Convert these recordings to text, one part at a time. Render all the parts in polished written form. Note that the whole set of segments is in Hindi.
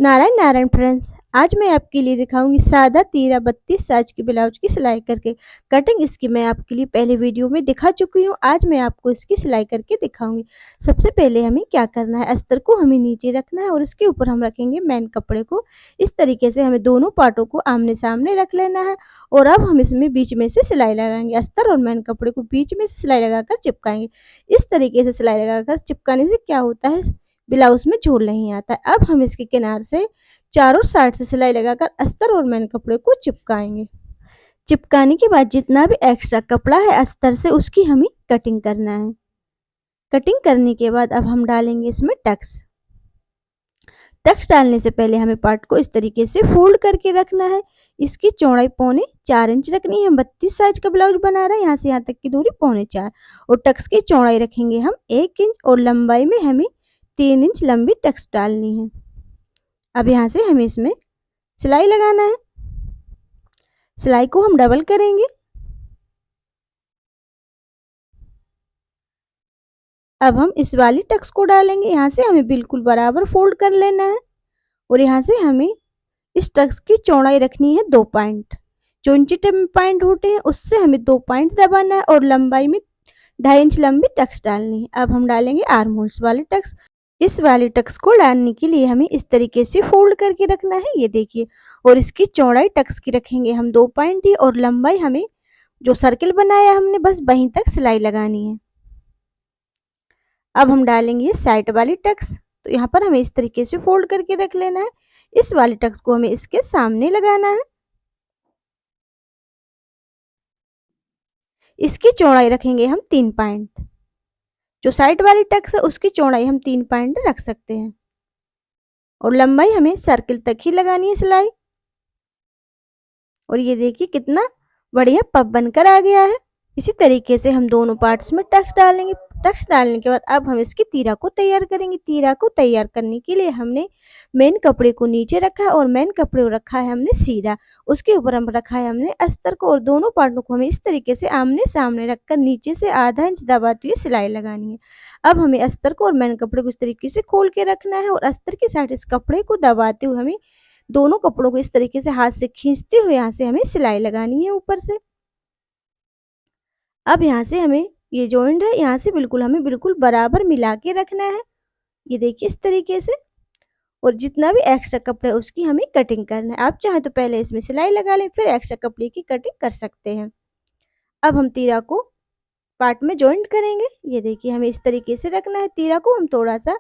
नारायण नारायण फ्रेंड्स, आज मैं आपके लिए दिखाऊंगी सादा तीरा 32 साइज की ब्लाउज की सिलाई करके। कटिंग इसकी मैं आपके लिए पहले वीडियो में दिखा चुकी हूँ। आज मैं आपको इसकी सिलाई करके दिखाऊंगी। सबसे पहले हमें क्या करना है, अस्तर को हमें नीचे रखना है और इसके ऊपर हम रखेंगे मेन कपड़े को। इस तरीके से हमें दोनों पार्टों को आमने सामने रख लेना है और अब हम इसमें बीच में से सिलाई लगाएंगे। अस्तर और मेन कपड़े को बीच में से सिलाई लगाकर चिपकाएंगे। इस तरीके से सिलाई लगाकर चिपकाने से क्या होता है, ब्लाउज में झोल नहीं आता है। अब हम इसके किनार से चारों साइड से सिलाई लगाकर अस्तर और मेन कपड़े को चिपकाएंगे। चिपकाने के बाद जितना भी एक्स्ट्रा कपड़ा है अस्तर से उसकी हमें कटिंग करना है। कटिंग करने के बाद अब हम डालेंगे इसमें टक्स। टक्स डालने से पहले हमें पार्ट को इस तरीके से फोल्ड करके रखना है। इसकी चौड़ाई 4.25 इंच रखनी है। 32 साइज का ब्लाउज बना रहा है, यहाँ से यहाँ तक की दूरी 4.25 और टक्स की चौड़ाई रखेंगे हम 1 इंच और लंबाई में हमें 3 इंच लंबी टक्स डालनी है। अब यहाँ से हमें इसमें सिलाई लगाना है। सिलाई को हम डबल करेंगे। अब हम इस वाली टक्स को डालेंगे। यहाँ से हमें बिल्कुल बराबर फोल्ड कर लेना है और यहाँ से हमें इस टक्स की चौड़ाई रखनी है 2 पॉइंट। जो इंची पॉइंट होते हैं उससे हमें 2 पॉइंट दबाना है और लंबाई में 2.5 इंच लंबी टक्स डालनी है। अब हम डालेंगे आर्म होल्स वाली टक्स। इस वाली टक्स को डालने के लिए हमें इस तरीके से फोल्ड करके रखना है, ये देखिए। और इसकी चौड़ाई टक्स की रखेंगे हम 2 पॉइंट ही और लंबाई हमें जो सर्किल बनाया हमने बस वहीं तक सिलाई लगानी है। अब हम डालेंगे साइड वाली टक्स। तो यहाँ पर हमें इस तरीके से फोल्ड करके रख लेना है। इस वाली टक्स को हमें इसके सामने लगाना है। इसकी चौड़ाई रखेंगे हम 3 पॉइंट। जो साइड वाली टक्स है उसकी चौड़ाई हम 3 पॉइंट रख सकते हैं और लंबाई हमें सर्किल तक ही लगानी है सिलाई। और ये देखिए कितना बढ़िया पफ बनकर आ गया है। इसी तरीके से हम दोनों पार्ट्स में टक्स डालेंगे। टक्स डालने के बाद अब हम इसकी तीरा को तैयार करेंगे। तीरा को तैयार करने के लिए हमने मेन कपड़े को नीचे रखा है और मेन कपड़े को रखा है हमने सीधा। उसके ऊपर हम रखा है हमने अस्तर को और दोनों पार्टों को हमें इस तरीके से आमने सामने रखकर नीचे से आधा इंच दबाते हुए सिलाई लगानी है। अब हमें अस्तर को और मेन कपड़े को इस तरीके से खोल के रखना है और अस्तर के साइड इस कपड़े को दबाते हुए हमें दोनों कपड़ों को इस तरीके से हाथ से खींचते हुए यहाँ से हमें सिलाई लगानी है ऊपर से। अब यहाँ से हमें ये जॉइंट है, यहाँ से बिल्कुल हमें बिल्कुल बराबर मिला के रखना है, ये देखिए इस तरीके से। और जितना भी एक्स्ट्रा कपड़ा है उसकी हमें कटिंग करना है। आप चाहे तो पहले इसमें सिलाई लगा लें फिर एक्स्ट्रा कपड़े की कटिंग कर सकते हैं। अब हम तीरा को पार्ट में जॉइंट करेंगे। ये देखिए हमें इस तरीके से रखना है। तीरा को हम थोड़ा सा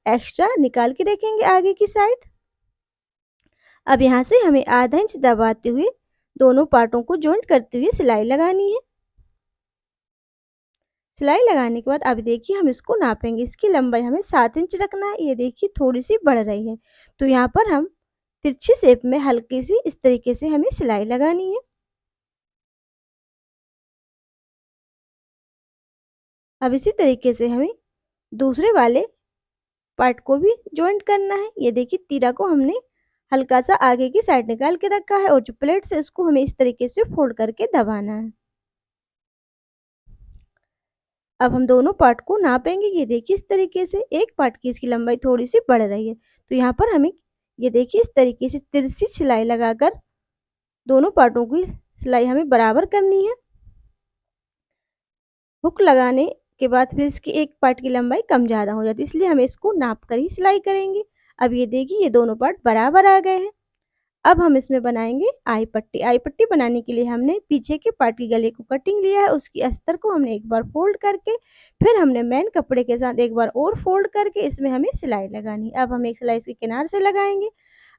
एक्स्ट्रा निकाल के रखेंगे आगे की साइड। अब यहाँ से हमें आधा इंच दबाते हुए दोनों पार्टों को जॉइंट करते हुए सिलाई लगानी है। सिलाई लगाने के बाद अब देखिए हम इसको नापेंगे। इसकी लंबाई हमें 7 इंच रखना है। ये देखिए थोड़ी सी बढ़ रही है तो यहाँ पर हम तिरछी शेप में हल्की सी इस तरीके से हमें सिलाई लगानी है। अब इसी तरीके से हमें दूसरे वाले पार्ट को भी जॉइंट करना है। ये देखिए तीरा को हमने हल्का सा आगे की साइड निकाल के रखा है और जो प्लेट से इसको हमें इस तरीके से फोल्ड करके दबाना है। अब हम दोनों पार्ट को नापेंगे। ये देखिए इस तरीके से एक पार्ट की इसकी लंबाई थोड़ी सी बढ़ रही है तो यहाँ पर हमें ये देखिए इस तरीके से तिरछी सिलाई लगाकर दोनों पार्टों की सिलाई हमें बराबर करनी है। हुक लगाने के बाद फिर इसकी एक पार्ट की लंबाई कम ज़्यादा हो जाती है, इसलिए हमें इसको नाप कर ही सिलाई करेंगे। अब ये देखिए ये दोनों पार्ट बराबर आ गए हैं। अब हम इसमें बनाएंगे आई पट्टी। आई पट्टी बनाने के लिए हमने पीछे के पार्ट की गले को कटिंग लिया है। उसकी अस्तर को हमने एक बार फोल्ड करके फिर हमने मेन कपड़े के साथ एक बार और फोल्ड करके इसमें हमें सिलाई लगानी है। अब हम एक सिलाई इसके किनार से लगाएंगे।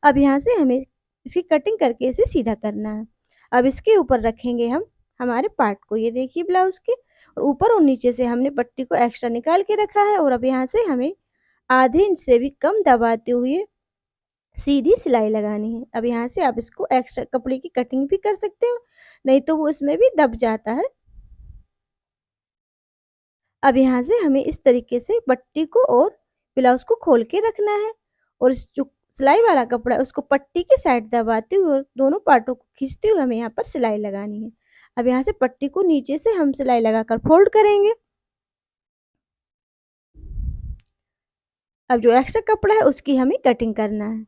अब यहाँ से हमें इसकी कटिंग करके इसे सीधा करना है। अब इसके ऊपर रखेंगे हम हमारे पार्ट को। ये देखिए ब्लाउज के और ऊपर और नीचे से हमने पट्टी को एक्स्ट्रा निकाल के रखा है और अब यहाँ से हमें आधे इंच से भी कम दबाते हुए सीधी सिलाई लगानी है। अब यहाँ से आप इसको एक्स्ट्रा कपड़े की कटिंग भी कर सकते हो, नहीं तो वो इसमें भी दब जाता है। अब यहाँ से हमें इस तरीके से पट्टी को और ब्लाउज को खोल के रखना है और इस जो सिलाई वाला कपड़ा है उसको पट्टी के साइड दबाते हुए और दोनों पार्टों को खींचते हुए हमें यहाँ पर सिलाई लगानी है। अब यहाँ से पट्टी को नीचे से हम सिलाई लगाकर फोल्ड करेंगे। अब जो एक्स्ट्रा कपड़ा है उसकी हमें कटिंग करना है।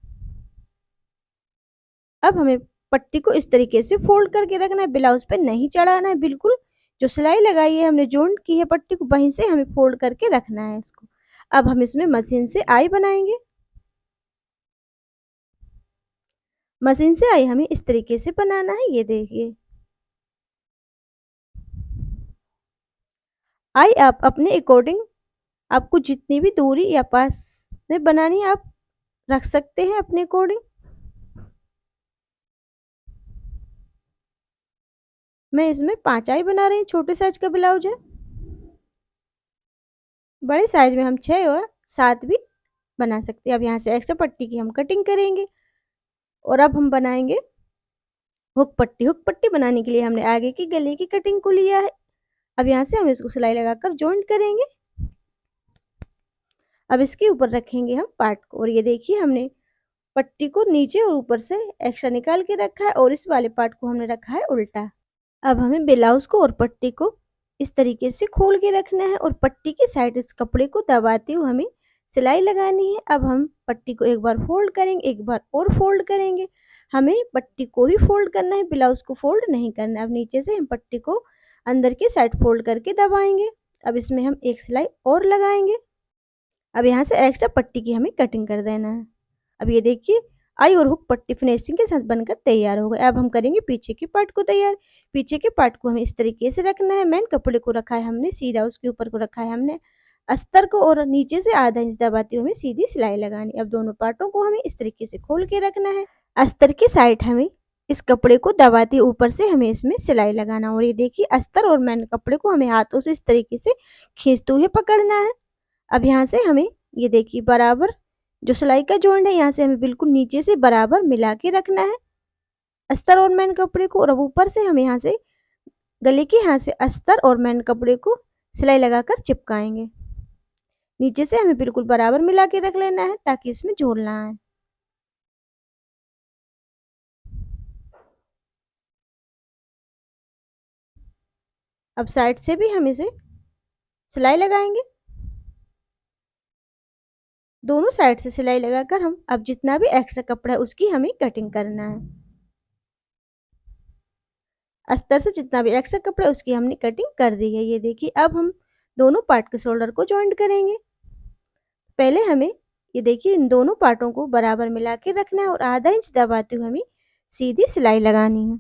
अब हमें पट्टी को इस तरीके से फोल्ड करके रखना है, ब्लाउज पे नहीं चढ़ाना है बिल्कुल। जो सिलाई लगाई है हमने, जॉइंट की है पट्टी को, वहीं से हमें फोल्ड करके रखना है इसको। अब हम इसमें मशीन से आई बनाएंगे। मशीन से आई हमें इस तरीके से बनाना है, ये देखिए। आई आप अपने अकॉर्डिंग, आपको जितनी भी दूरी या पास में बनानी है आप रख सकते हैं अपने अकॉर्डिंग। मैं इसमें 5 आई बना रही हूँ, छोटे साइज का ब्लाउज है। बड़े साइज में हम 6 और 7 भी बना सकते हैं। अब यहाँ से एक्स्ट्रा पट्टी की हम कटिंग करेंगे और अब हम बनाएंगे हुक पट्टी। हुक पट्टी बनाने के लिए हमने आगे की गले की कटिंग को लिया है। अब यहाँ से हम इसको सिलाई लगाकर जॉइंट करेंगे। अब इसके ऊपर रखेंगे हम पार्ट को, और ये देखिए हमने पट्टी को नीचे और ऊपर से एक्स्ट्रा निकाल के रखा है और इस वाले पार्ट को हमने रखा है उल्टा। अब हमें ब्लाउज को और पट्टी को इस तरीके से खोल के रखना है और पट्टी की साइड इस कपड़े को दबाते हुए हमें सिलाई लगानी है। अब हम पट्टी को एक बार फोल्ड करेंगे, एक बार और फोल्ड करेंगे। हमें पट्टी को ही फोल्ड करना है, ब्लाउज को फोल्ड नहीं करना। अब नीचे से हम पट्टी को अंदर की साइड फोल्ड करके दबाएंगे। अब इसमें हम एक सिलाई और लगाएंगे। अब यहाँ से एक्स्ट्रा पट्टी की हमें कटिंग कर देना है। अब ये देखिए आई और हुक पट्टी फिनिशिंग के साथ बनकर तैयार हो गए। अब हम करेंगे पीछे के पार्ट को तैयार। पीछे के पार्ट को हमें इस तरीके से रखना है। मेन कपड़े को रखा है हमने सीधा, उसके ऊपर को रखा है हमने अस्तर को, और नीचे से आधा इंच दबाते हुए हमें सीधी सिलाई लगानी। अब दोनों पार्टों को हमें इस तरीके से खोल के रखना है। अस्तर की साइड हमें इस कपड़े को दबाते ऊपर से हमें इसमें सिलाई लगाना। और ये देखिए अस्तर और मेन कपड़े को हमें हाथों से इस तरीके से खींचते हुए पकड़ना है। अब यहाँ से हमें ये देखिए बराबर जो सिलाई का जॉइंट है, यहाँ से हमें बिल्कुल नीचे से बराबर मिला के रखना है अस्तर और मेन कपड़े को। और अब ऊपर से हम यहाँ से गले के यहाँ से अस्तर और मेन कपड़े को सिलाई लगाकर चिपकाएंगे। नीचे से हमें बिल्कुल बराबर मिला के रख लेना है ताकि इसमें झोल ना आए। अब साइड से भी हम इसे सिलाई लगाएंगे। दोनों साइड से सिलाई लगाकर हम अब जितना भी एक्स्ट्रा कपड़ा है उसकी हमें कटिंग करना है। अस्तर से जितना भी एक्स्ट्रा कपड़ा है उसकी हमने कटिंग कर दी है। ये देखिए अब हम दोनों पार्ट के शोल्डर को जॉइंट करेंगे। पहले हमें ये देखिए इन दोनों पार्टों को बराबर मिला के रखना है और आधा इंच दबाते हुए हमें सीधी सिलाई लगानी है।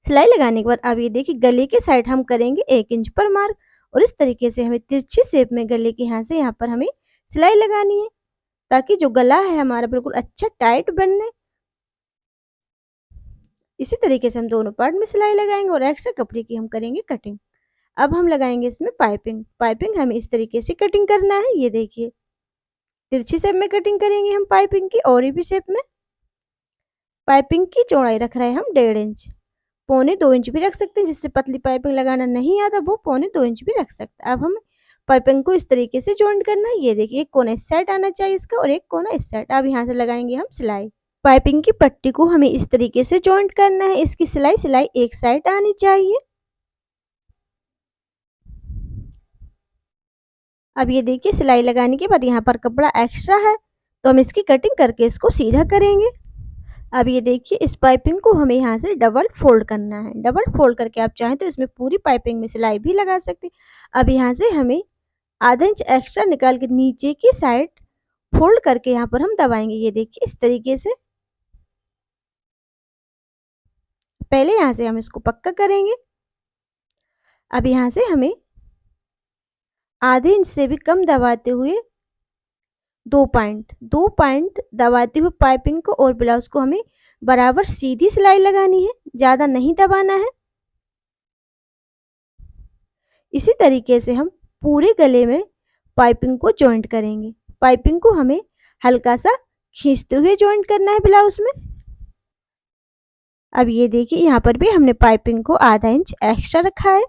सिलाई लगाने के बाद अब ये देखिए गले के साइड हम करेंगे 1 इंच पर मार्क, और इस तरीके से हमें तिरछी शेप में गले के यहाँ से यहाँ पर हमें सिलाई लगानी है ताकि जो गला है हमारा बिल्कुल अच्छा टाइट बनने। इसी तरीके से हम दोनों पार्ट में सिलाई लगाएंगे और एक्स्ट्रा कपड़े की हम करेंगे कटिंग। अब हम लगाएंगे इसमें पाइपिंग। पाइपिंग हमें इस तरीके से कटिंग करना है। ये देखिए तिरछी शेप में कटिंग करेंगे हम पाइपिंग की, और भी शेप में। पाइपिंग की चौड़ाई रख रहे हैं हम 1.5 इंच। 1.25 इंच भी रख सकते हैं, जिससे पतली पाइपिंग लगाना नहीं आता वो 1.25 इंच भी रख सकता है। अब हम पाइपिंग को इस तरीके से जॉइंट करना है। ये देखिए एक कोना इस साइड आना चाहिए इसका और एक कोना इस साइड। अब यहाँ से लगाएंगे हम सिलाई। पाइपिंग की पट्टी को हमें इस तरीके से जॉइंट करना है। इसकी सिलाई एक साइड आनी चाहिए। अब ये देखिए सिलाई लगाने के बाद यहाँ पर कपड़ा एक्स्ट्रा है तो हम इसकी कटिंग करके इसको सीधा करेंगे। अब ये देखिए इस पाइपिंग को हमें यहाँ से डबल फोल्ड करना है। डबल फोल्ड करके आप चाहें तो इसमें पूरी पाइपिंग में सिलाई भी लगा सकते हैं। अब यहाँ से हमें आधा इंच एक्स्ट्रा निकाल के नीचे की साइड फोल्ड करके यहाँ पर हम दबाएंगे। ये देखिए इस तरीके से। पहले यहाँ से हम इसको पक्का करेंगे। अब यहाँ से हमें आधे इंच से भी कम दबाते हुए 2 पॉइंट दबाते हुए पाइपिंग को और ब्लाउज को हमें बराबर सीधी सिलाई लगानी है, ज्यादा नहीं दबाना है। इसी तरीके से हम पूरे गले में पाइपिंग को जॉइंट करेंगे। पाइपिंग को हमें हल्का सा खींचते हुए जॉइंट करना है ब्लाउज में। अब ये देखिए यहाँ पर भी हमने पाइपिंग को आधा इंच एक्स्ट्रा रखा है।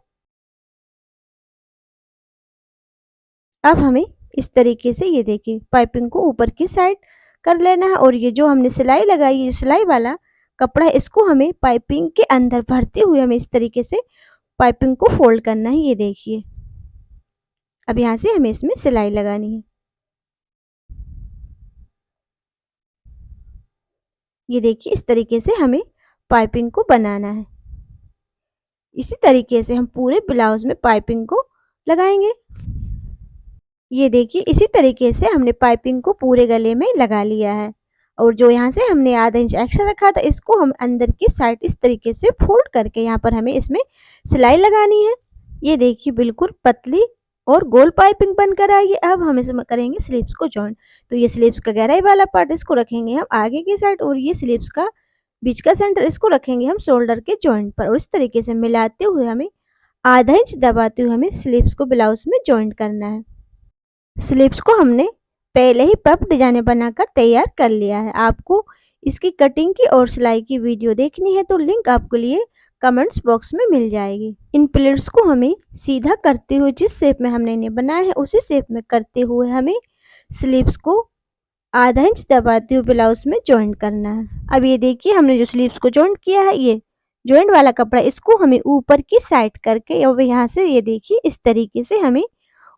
अब हमें इस तरीके से ये देखिए पाइपिंग को ऊपर की साइड कर लेना है, और ये जो हमने सिलाई लगाई है, सिलाई वाला कपड़ा है, इसको हमें पाइपिंग के अंदर भरते हुए हमें इस तरीके से पाइपिंग को फोल्ड करना है। ये देखिए अब यहाँ से हमें इसमें सिलाई लगानी है। ये देखिए इस तरीके से हमें पाइपिंग को बनाना है। इसी तरीके से हम पूरे ब्लाउज में पाइपिंग को लगाएंगे। ये देखिए इसी तरीके से हमने पाइपिंग को पूरे गले में लगा लिया है और जो यहाँ से हमने आधा इंच एक्स्ट्रा रखा था इसको हम अंदर की साइड इस तरीके से फोल्ड करके यहाँ पर हमें इसमें सिलाई लगानी है। ये देखिए बिल्कुल पतली और गोल पाइपिंग बनकर आई है। अब हम इसमें करेंगे स्लीव्स को जॉइन। तो ये स्लीव्स का गहराई वाला पार्ट इसको रखेंगे हम आगे की साइड और ये स्लीव्स का बीच का सेंटर इसको रखेंगे हम शोल्डर के जॉइंट पर और इस तरीके से मिलाते हुए हमें आधा इंच दबाते हुए हमें स्लीव्स को ब्लाउज में जॉइंट करना है। स्लीव्स को हमने पहले ही पफ डिजाइन बनाकर तैयार कर लिया है। आपको इसकी कटिंग की और सिलाई की वीडियो देखनी है तो लिंक आपके लिए कमेंट्स बॉक्स में मिल जाएगी। इन प्लेट्स को हमें सीधा करते हुए जिस शेप में हमने इन्हें बनाया है उसी शेप में करते हुए हमें स्लीव्स को आधा इंच दबाते हुए ब्लाउज में जॉइंट करना है। अब ये देखिए हमने जो स्लीव्स को जॉइंट किया है ये जॉइंट वाला कपड़ा इसको हमें ऊपर की साइड करके और यहाँ से ये देखिए इस तरीके से हमें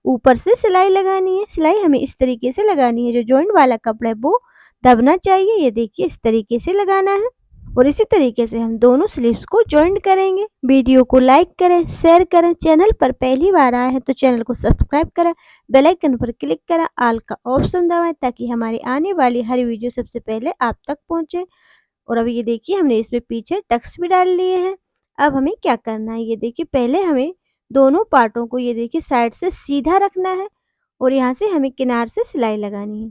ऊपर से सिलाई लगानी है। सिलाई हमें इस तरीके से लगानी है, जो जॉइंट वाला कपड़ा है वो दबना चाहिए। ये देखिए इस तरीके से लगाना है और इसी तरीके से हम दोनों स्लीव्स को जॉइंट करेंगे। वीडियो को लाइक करें, शेयर करें, चैनल पर पहली बार आए हैं तो चैनल को सब्सक्राइब करें, बेल आइकन पर क्लिक करें, ऑल का ऑप्शन दबाएं ताकि हमारी आने वाली हर वीडियो सबसे पहले आप तक पहुंचे। और अब ये देखिए हमने इसमें पीछे टक्स भी डाल लिए हैं। अब हमें क्या करना है, ये देखिए पहले हमें दोनों पार्टों को ये देखिए साइड से सीधा रखना है और यहाँ से हमें किनार से सिलाई लगानी है।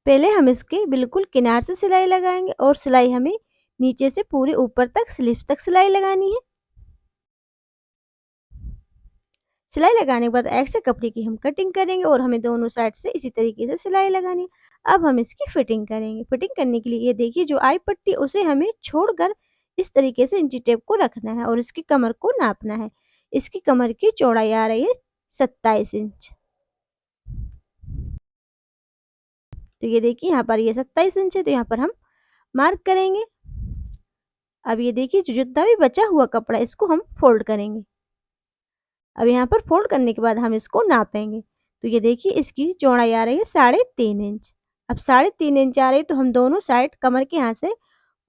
पहले हम इसके बिल्कुल किनार से सिलाई लगाएंगे और सिलाई हमें नीचे से पूरे ऊपर तक स्लीव्स तक सिलाई लगानी है। सिलाई लगाने के बाद एक्स्ट्रा कपड़े की हम कटिंग करेंगे और हमें दोनों साइड से इसी तरीके से सिलाई लगानी है। अब हम इसकी फिटिंग करेंगे। फिटिंग करने के लिए ये देखिए जो आई पट्टी उसे हमें छोड़कर इस तरीके से इंची टेप को रखना है और इसकी कमर को नापना है। इसकी कमर की चौड़ाई आ रही है 27 इंच। तो ये देखिए यहाँ पर ये 27 इंच है तो यहाँ पर हम मार्क करेंगे। अब ये देखिए जो जितना भी बचा हुआ कपड़ा इसको हम फोल्ड करेंगे। अब यहाँ पर फोल्ड करने के बाद हम इसको नापेंगे। तो ये देखिए इसकी चौड़ाई आ रही है 3.5 इंच। अब 3.5 इंच आ रही है तो हम दोनों साइड कमर के यहाँ से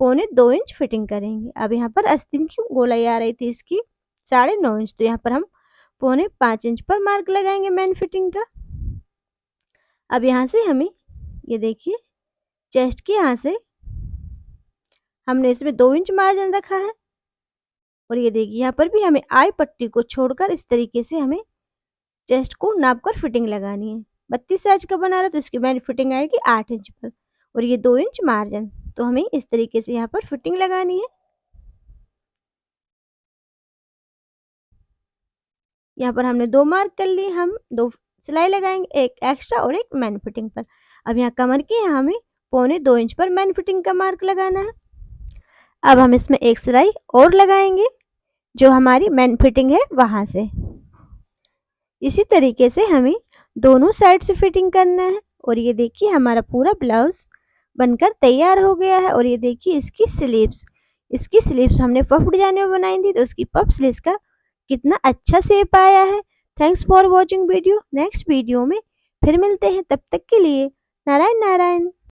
1.25 इंच फिटिंग करेंगे। अब यहाँ पर आस्तीन की गोलाई आ रही थी इसकी 9.5 इंच तो यहाँ पर हम 4.5 इंच पर मार्क लगाएंगे मेन फिटिंग का। अब यहाँ से हमें ये देखिए चेस्ट के यहाँ से हमने इसमें 2 इंच मार्जिन रखा है और ये देखिए यहाँ पर भी हमें आई पट्टी को छोड़कर इस तरीके से हमें चेस्ट को नाप कर फिटिंग लगानी है। 32 साइज का बना रहा है तो इसकी मेन फिटिंग आएगी 8 इंच पर और ये 2 इंच मार्जिन। तो हमें इस तरीके से यहाँ पर फिटिंग लगानी है। यहाँ पर हमने 2 मार्क कर लिए, हम 2 सिलाई लगाएंगे, एक एक्स्ट्रा और एक मेन फिटिंग पर। अब यहाँ कमर के यहाँ हमें 1.25 इंच पर मेन फिटिंग का मार्क लगाना है। अब हम इसमें एक सिलाई और लगाएंगे जो हमारी मेन फिटिंग है वहां से। इसी तरीके से हमें दोनों साइड से फिटिंग करना है और ये देखिए हमारा पूरा ब्लाउज बनकर तैयार हो गया है। और ये देखिए इसकी स्लीव्स हमने पफ डिजाइन में बनाई थी तो उसकी पफ स्लीव्स का कितना अच्छा शेप आया है। Thanks for watching video. Next video में फिर मिलते हैं, तब तक के लिए नारायण नारायण।